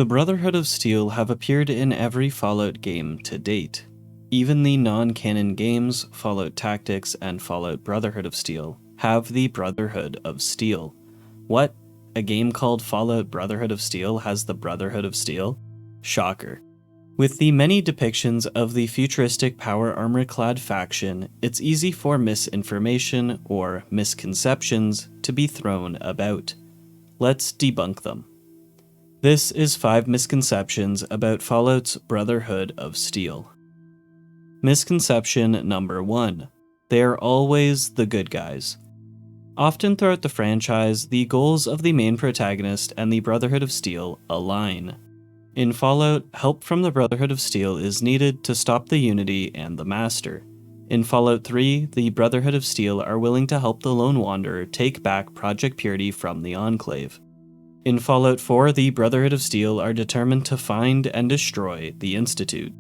The Brotherhood of Steel have appeared in every Fallout game to date. Even the non-canon games, Fallout Tactics and Fallout Brotherhood of Steel, have the Brotherhood of Steel. What? A game called Fallout Brotherhood of Steel has the Brotherhood of Steel? Shocker. With the many depictions of the futuristic power armor-clad faction, it's easy for misinformation, or misconceptions, to be thrown about. Let's debunk them. This is 5 misconceptions about Fallout's Brotherhood of Steel. Misconception number 1. They are always the good guys. Often throughout the franchise, the goals of the main protagonist and the Brotherhood of Steel align. In Fallout, help from the Brotherhood of Steel is needed to stop the Unity and the Master. In Fallout 3, the Brotherhood of Steel are willing to help the Lone Wanderer take back Project Purity from the Enclave. In Fallout 4, the Brotherhood of Steel are determined to find and destroy the Institute.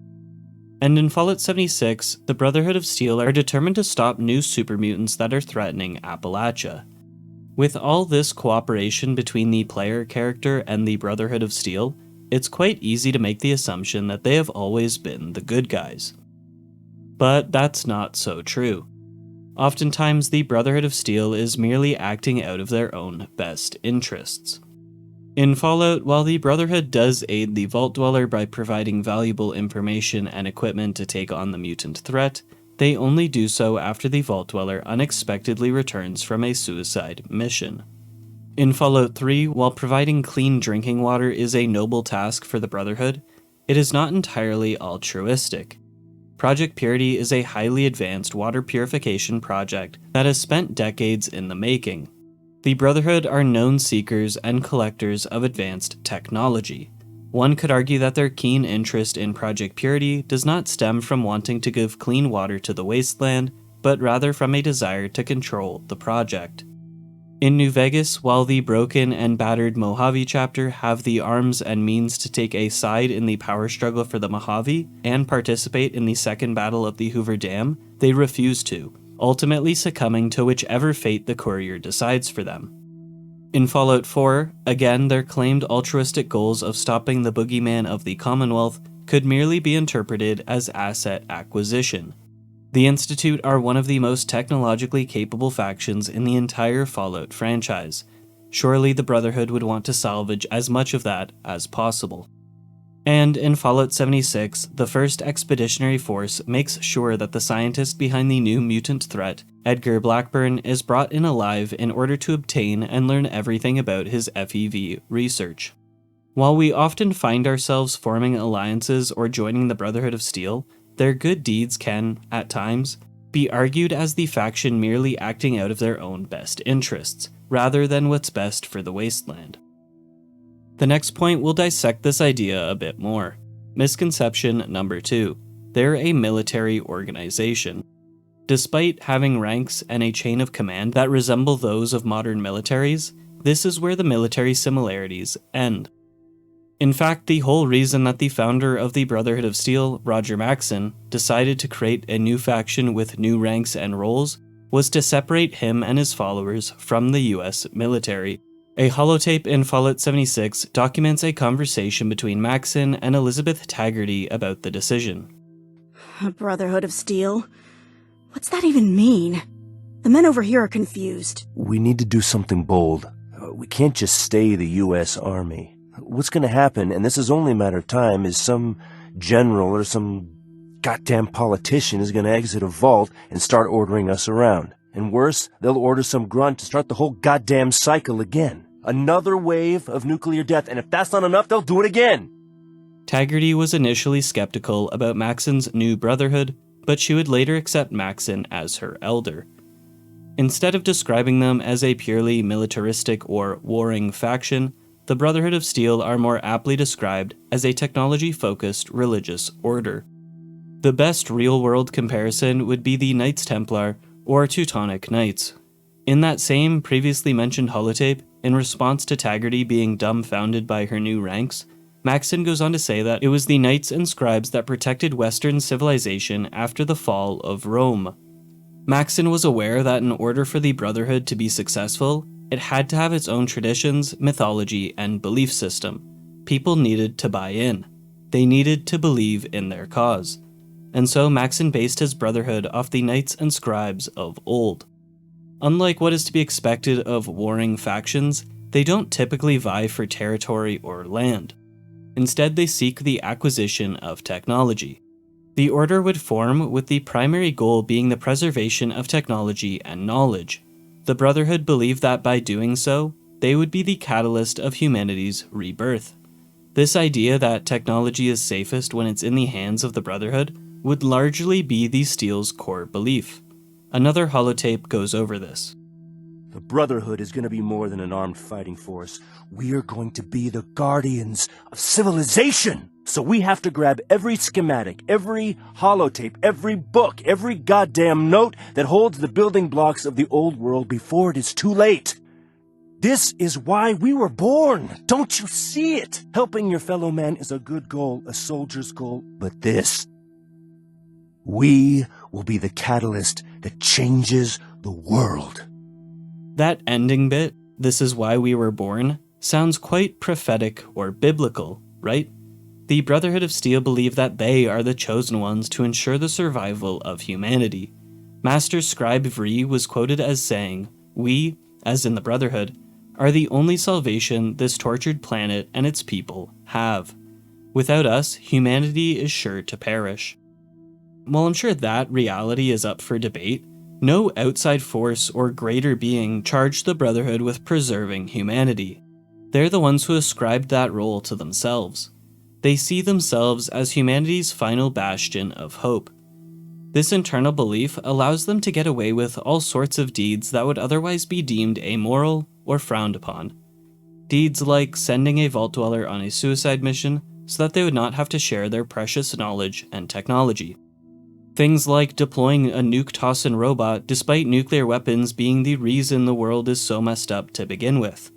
And in Fallout 76, the Brotherhood of Steel are determined to stop new supermutants that are threatening Appalachia. With all this cooperation between the player character and the Brotherhood of Steel, it's quite easy to make the assumption that they have always been the good guys. But that's not so true. Oftentimes, the Brotherhood of Steel is merely acting out of their own best interests. In Fallout, while the Brotherhood does aid the Vault Dweller by providing valuable information and equipment to take on the mutant threat, they only do so after the Vault Dweller unexpectedly returns from a suicide mission. In Fallout 3, while providing clean drinking water is a noble task for the Brotherhood, it is not entirely altruistic. Project Purity is a highly advanced water purification project that has spent decades in the making. The Brotherhood are known seekers and collectors of advanced technology. One could argue that their keen interest in Project Purity does not stem from wanting to give clean water to the wasteland, but rather from a desire to control the project. In New Vegas, while the broken and battered Mojave chapter have the arms and means to take a side in the power struggle for the Mojave and participate in the second battle of the Hoover Dam, they refuse to, ultimately succumbing to whichever fate the courier decides for them. In Fallout 4, again, their claimed altruistic goals of stopping the boogeyman of the Commonwealth could merely be interpreted as asset acquisition. The Institute are one of the most technologically capable factions in the entire Fallout franchise. Surely the Brotherhood would want to salvage as much of that as possible. And in Fallout 76, the 1st Expeditionary Force makes sure that the scientist behind the new mutant threat, Edgar Blackburn, is brought in alive in order to obtain and learn everything about his FEV research. While we often find ourselves forming alliances or joining the Brotherhood of Steel, their good deeds can, at times, be argued as the faction merely acting out of their own best interests, rather than what's best for the wasteland. The next point will dissect this idea a bit more. Misconception number 2. They're a military organization. Despite having ranks and a chain of command that resemble those of modern militaries, this is where the military similarities end. In fact, the whole reason that the founder of the Brotherhood of Steel, Roger Maxson, decided to create a new faction with new ranks and roles was to separate him and his followers from the US military. A holotape in Fallout 76 documents a conversation between Maxson and Elizabeth Taggarty about the decision. A Brotherhood of Steel? What's that even mean? The men over here are confused. We need to do something bold. We can't just stay the U.S. Army. What's going to happen, and this is only a matter of time, is some general or some goddamn politician is going to exit a vault and start ordering us around. And worse, they'll order some grunt to start the whole goddamn cycle again. Another wave of nuclear death, and if that's not enough, they'll do it again! Taggarty was initially skeptical about Maxson's new Brotherhood, but she would later accept Maxson as her elder. Instead of describing them as a purely militaristic or warring faction, the Brotherhood of Steel are more aptly described as a technology-focused religious order. The best real-world comparison would be the Knights Templar or Teutonic Knights. In that same previously mentioned holotape, in response to Taggarty being dumbfounded by her new ranks, Maxson goes on to say that it was the Knights and Scribes that protected Western civilization after the fall of Rome. Maxson was aware that in order for the Brotherhood to be successful, it had to have its own traditions, mythology, and belief system. people needed to buy in. They needed to believe in their cause. And so Maxon based his brotherhood off the knights and scribes of old. Unlike what is to be expected of warring factions, they don't typically vie for territory or land. Instead, they seek the acquisition of technology. The order would form with the primary goal being the preservation of technology and knowledge. The Brotherhood believed that by doing so, they would be the catalyst of humanity's rebirth. This idea that technology is safest when it's in the hands of the Brotherhood would largely be the Steel's core belief. Another holotape goes over this. The Brotherhood is going to be more than an armed fighting force. We are going to be the guardians of civilization. So we have to grab every schematic, every holotape, every book, every goddamn note that holds the building blocks of the old world before it is too late. This is why we were born. Don't you see it? Helping your fellow man is a good goal, a soldier's goal. But this, we will be the catalyst that changes the world. That ending bit, "This is why we were born," sounds quite prophetic or biblical, right? The Brotherhood of Steel believe that they are the chosen ones to ensure the survival of humanity. Master Scribe Vree was quoted as saying, "We, as in the Brotherhood, are the only salvation this tortured planet and its people have. Without us, humanity is sure to perish." While I'm sure that reality is up for debate, no outside force or greater being charged the Brotherhood with preserving humanity. They're the ones who ascribed that role to themselves. They see themselves as humanity's final bastion of hope. This internal belief allows them to get away with all sorts of deeds that would otherwise be deemed amoral or frowned upon. Deeds like sending a Vault Dweller on a suicide mission so that they would not have to share their precious knowledge and technology. Things like deploying a nuke-tossing robot despite nuclear weapons being the reason the world is so messed up to begin with.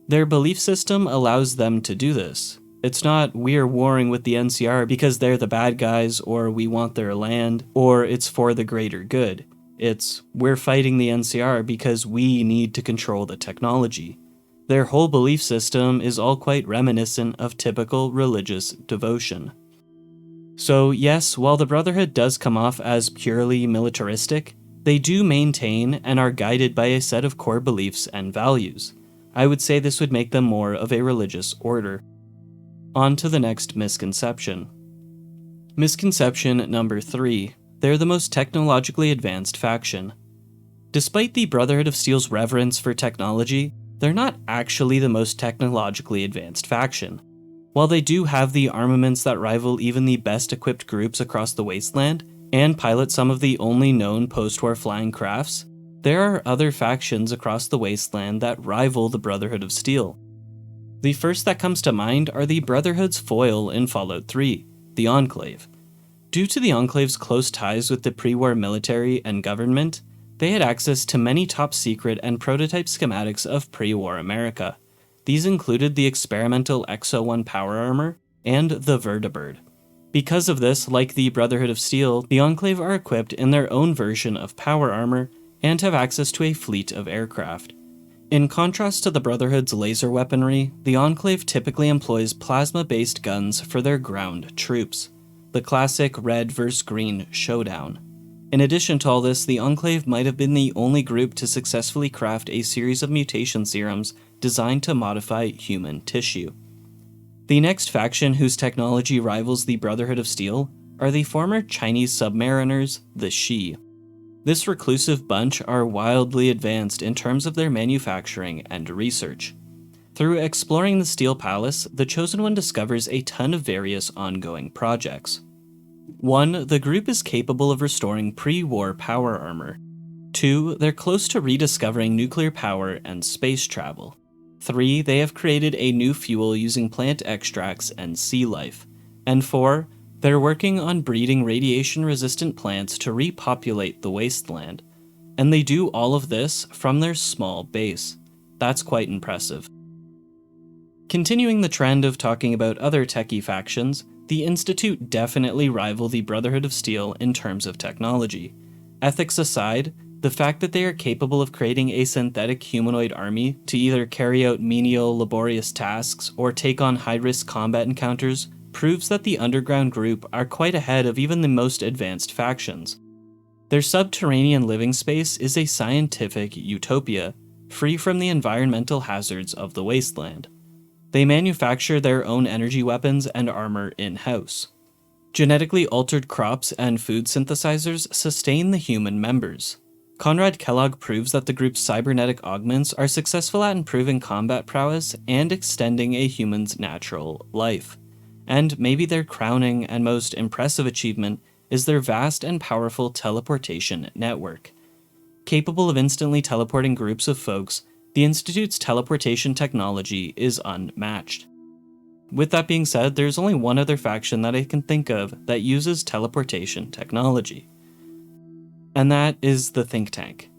Their belief system allows them to do this. It's not, we're warring with the NCR because they're the bad guys, or we want their land, or it's for the greater good. It's, we're fighting the NCR because we need to control the technology. Their whole belief system is all quite reminiscent of typical religious devotion. So yes, while the Brotherhood does come off as purely militaristic, they do maintain and are guided by a set of core beliefs and values. I would say this would make them more of a religious order. On to the next misconception. Misconception number 3. They're the most technologically advanced faction. Despite the Brotherhood of Steel's reverence for technology, they're not actually the most technologically advanced faction. While they do have the armaments that rival even the best equipped groups across the wasteland, and pilot some of the only known post-war flying crafts, there are other factions across the wasteland that rival the Brotherhood of Steel. The first that comes to mind are the Brotherhood's foil in Fallout 3, the Enclave. Due to the Enclave's close ties with the pre-war military and government, they had access to many top-secret and prototype schematics of pre-war America. These included the experimental Exo-1 power armor and the Vertibird. Because of this, like the Brotherhood of Steel, the Enclave are equipped in their own version of power armor and have access to a fleet of aircraft. In contrast to the Brotherhood's laser weaponry, the Enclave typically employs plasma-based guns for their ground troops, the classic red vs. green showdown. In addition to all this, the Enclave might have been the only group to successfully craft a series of mutation serums designed to modify human tissue. The next faction whose technology rivals the Brotherhood of Steel are the former Chinese submariners, the Shi. This reclusive bunch are wildly advanced in terms of their manufacturing and research. Through exploring the Steel Palace, the Chosen One discovers a ton of various ongoing projects. 1. The group is capable of restoring pre-war power armor. 2. They're close to rediscovering nuclear power and space travel. 3. They have created a new fuel using plant extracts and sea life. And 4. They're working on breeding radiation-resistant plants to repopulate the wasteland. And they do all of this from their small base. That's quite impressive. Continuing the trend of talking about other techie factions, the Institute definitely rival the Brotherhood of Steel in terms of technology. Ethics aside, The fact that they are capable of creating a synthetic humanoid army to either carry out menial, laborious tasks or take on high-risk combat encounters proves that the underground group are quite ahead of even the most advanced factions. Their subterranean living space is a scientific utopia, free from the environmental hazards of the wasteland. They manufacture their own energy weapons and armor in-house. Genetically altered crops and food synthesizers sustain the human members. Conrad Kellogg proves that the group's cybernetic augments are successful at improving combat prowess and extending a human's natural life. And maybe their crowning and most impressive achievement is their vast and powerful teleportation network. Capable of instantly teleporting groups of folks, the Institute's teleportation technology is unmatched. With that being said, there's only one other faction that I can think of that uses teleportation technology. And that is the Think Tank.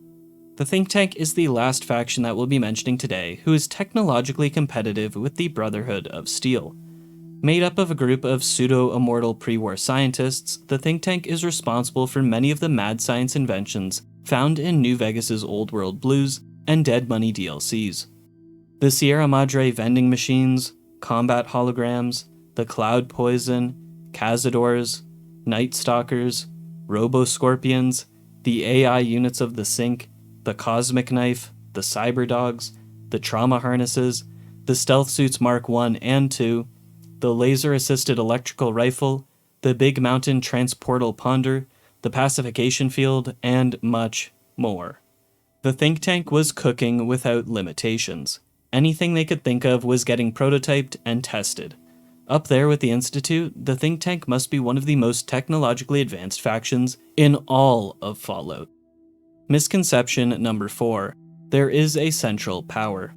The Think Tank is the last faction that we'll be mentioning today, who is technologically competitive with the Brotherhood of Steel. Made up of a group of pseudo-immortal pre-war scientists, the Think Tank is responsible for many of the mad science inventions found in New Vegas' Old World Blues and Dead Money DLCs. The Sierra Madre vending machines, combat holograms, the Cloud Poison, Cazadors, Night Stalkers, Robo-Scorpions, the AI units of the Sync, the Cosmic Knife, the Cyber Dogs, the Trauma Harnesses, the Stealth Suits Mark I and II, the Laser-Assisted Electrical Rifle, the Big Mountain Transportal Ponder, the Pacification Field, and much more. The think tank was cooking without limitations. Anything they could think of was getting prototyped and tested. Up there with the Institute, the think tank must be one of the most technologically advanced factions in all of Fallout. Misconception number 4. There is a central power.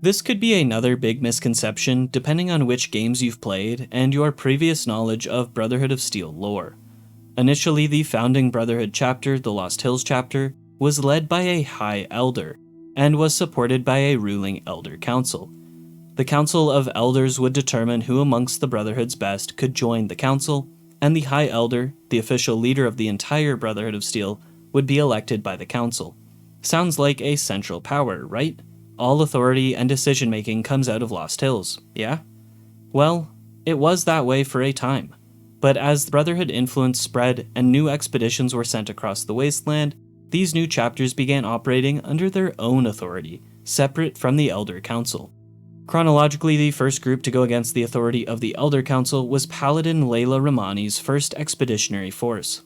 This could be another big misconception depending on which games you've played and your previous knowledge of Brotherhood of Steel lore. Initially, the founding Brotherhood chapter, the Lost Hills chapter, was led by a High Elder, and was supported by a ruling Elder Council. The Council of Elders would determine who amongst the Brotherhood's best could join the Council, and the High Elder, the official leader of the entire Brotherhood of Steel, would be elected by the Council. Sounds like a central power, right? All authority and decision-making comes out of Lost Hills, yeah? Well, it was that way for a time. But as the Brotherhood influence spread and new expeditions were sent across the wasteland, these new chapters began operating under their own authority, separate from the Elder Council. Chronologically, the first group to go against the authority of the Elder Council was Paladin Layla Romani's first expeditionary force.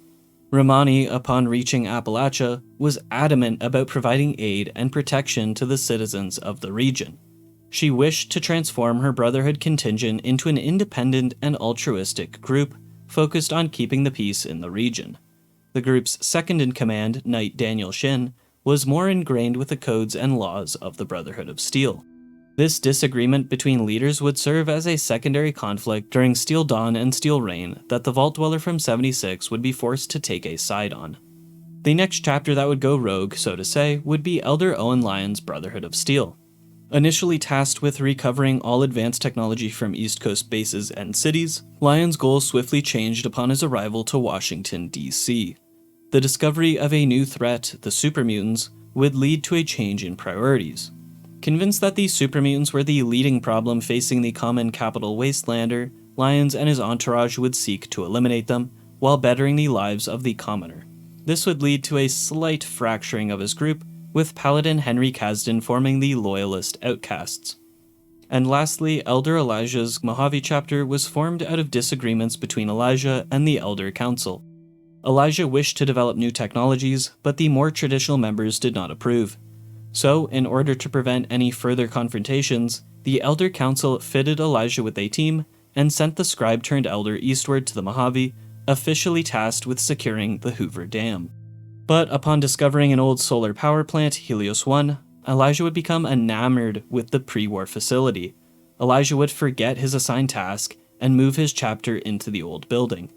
Romani, upon reaching Appalachia, was adamant about providing aid and protection to the citizens of the region. She wished to transform her Brotherhood contingent into an independent and altruistic group focused on keeping the peace in the region. The group's second-in-command, Knight Daniel Shin, was more ingrained with the codes and laws of the Brotherhood of Steel. This disagreement between leaders would serve as a secondary conflict during Steel Dawn and Steel Reign that the Vault Dweller from 76 would be forced to take a side on. The next chapter that would go rogue, so to say, would be Elder Owen Lyon's Brotherhood of Steel. Initially tasked with recovering all advanced technology from East Coast bases and cities, Lyon's goal swiftly changed upon his arrival to Washington, D.C. The discovery of a new threat, the supermutants, would lead to a change in priorities. Convinced that the supermutants were the leading problem facing the common capital wastelander, Lyons and his entourage would seek to eliminate them, while bettering the lives of the commoner. This would lead to a slight fracturing of his group, with Paladin Henry Kasdan forming the Loyalist Outcasts. And lastly, Elder Elijah's Mojave chapter was formed out of disagreements between Elijah and the Elder Council. Elijah wished to develop new technologies, but the more traditional members did not approve. So, in order to prevent any further confrontations, the Elder Council fitted Elijah with a team and sent the scribe-turned-elder eastward to the Mojave, officially tasked with securing the Hoover Dam. But upon discovering an old solar power plant, Helios 1, Elijah would become enamored with the pre-war facility. Elijah would forget his assigned task and move his chapter into the old building.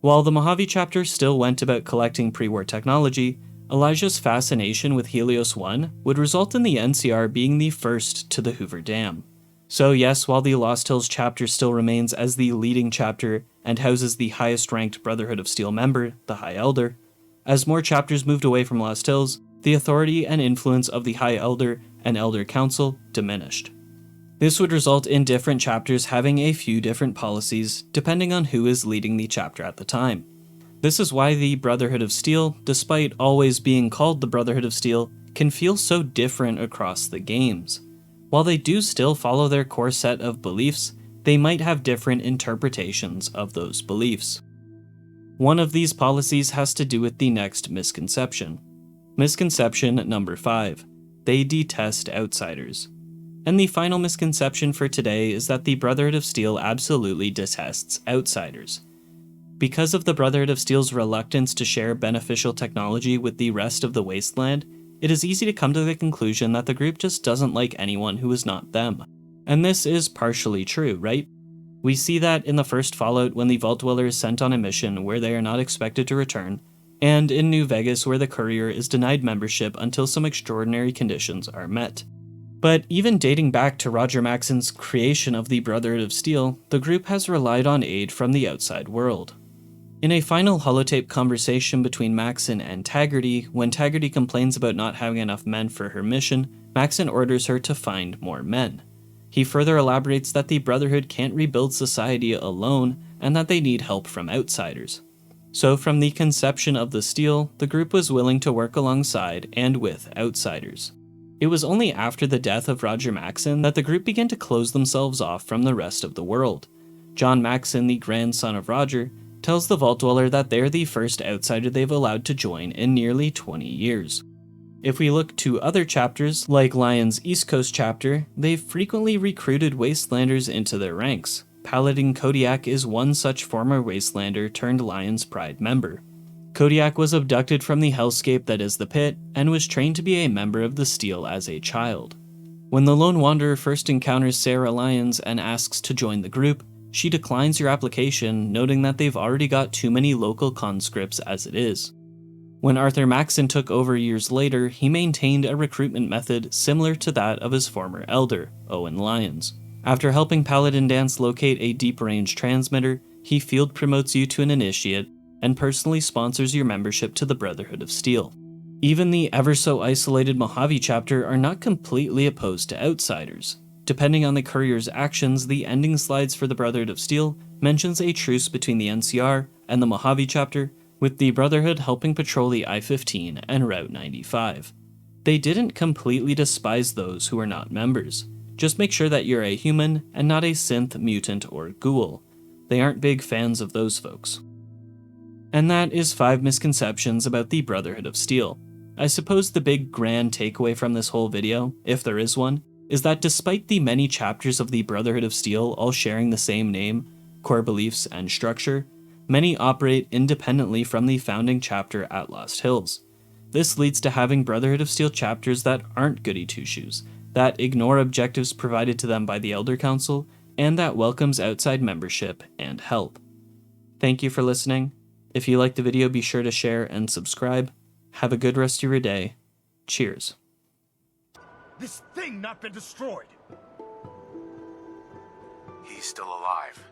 While the Mojave chapter still went about collecting pre-war technology, Elijah's fascination with Helios 1 would result in the NCR being the first to the Hoover Dam. So yes, while the Lost Hills chapter still remains as the leading chapter and houses the highest ranked Brotherhood of Steel member, the High Elder, As more chapters moved away from Lost Hills, the authority and influence of the High Elder and Elder Council diminished. This would result in different chapters having a few different policies depending on who is leading the chapter at the time. This is why the Brotherhood of Steel, despite always being called the Brotherhood of Steel, can feel so different across the games. While they do still follow their core set of beliefs, they might have different interpretations of those beliefs. One of these policies has to do with the next misconception. Misconception number 5. They detest outsiders. And the final misconception for today is that the Brotherhood of Steel absolutely detests outsiders. Because of the Brotherhood of Steel's reluctance to share beneficial technology with the rest of the Wasteland, it is easy to come to the conclusion that the group just doesn't like anyone who is not them. And this is partially true, right? We see that in the first Fallout when the Vault Dweller is sent on a mission where they are not expected to return, and in New Vegas where the Courier is denied membership until some extraordinary conditions are met. But even dating back to Roger Maxon's creation of the Brotherhood of Steel, the group has relied on aid from the outside world. In a final holotape conversation between Maxon and Taggarty, when Taggarty complains about not having enough men for her mission, Maxon orders her to find more men. He further elaborates that the Brotherhood can't rebuild society alone, and that they need help from outsiders. So from the conception of the Steel, the group was willing to work alongside and with outsiders. It was only after the death of Roger Maxon that the group began to close themselves off from the rest of the world. John Maxon, the grandson of Roger, tells the Vault Dweller that they're the first outsider they've allowed to join in nearly 20 years. If we look to other chapters, like Lion's East Coast chapter, they've frequently recruited Wastelanders into their ranks. Paladin Kodiak is one such former Wastelander turned Lion's Pride member. Kodiak was abducted from the hellscape that is the Pit, and was trained to be a member of the Steel as a child. When the Lone Wanderer first encounters Sarah Lyons and asks to join the group, she declines your application, noting that they've already got too many local conscripts as it is. When Arthur Maxon took over years later, he maintained a recruitment method similar to that of his former elder, Owen Lyons. After helping Paladin Danse locate a deep-range transmitter, he field promotes you to an initiate and personally sponsors your membership to the Brotherhood of Steel. Even the ever-so-isolated Mojave chapter are not completely opposed to outsiders. Depending on the Courier's actions, the ending slides for the Brotherhood of Steel mentions a truce between the NCR and the Mojave chapter, with the Brotherhood helping patrol the I-15 and Route 95. They didn't completely despise those who are not members. Just make sure that you're a human and not a synth, mutant, or ghoul. They aren't big fans of those folks. And that is 5 misconceptions about the Brotherhood of Steel. I suppose the big grand takeaway from this whole video, if there is one, is that despite the many chapters of the Brotherhood of Steel all sharing the same name, core beliefs, and structure, many operate independently from the founding chapter at Lost Hills. This leads to having Brotherhood of Steel chapters that aren't goody two-shoes, that ignore objectives provided to them by the Elder Council, and that welcomes outside membership and help. Thank you for listening. If you liked the video, be sure to share and subscribe. Have a good rest of your day. Cheers. This thing not been destroyed. He's still alive.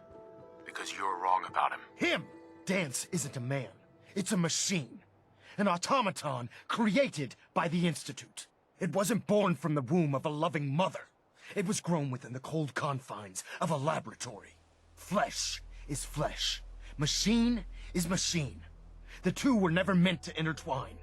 Because you're wrong about him. Him! Danse isn't a man. It's a machine. An automaton created by the Institute. It wasn't born from the womb of a loving mother. It was grown within the cold confines of a laboratory. Flesh is flesh. Machine is machine. The two were never meant to intertwine.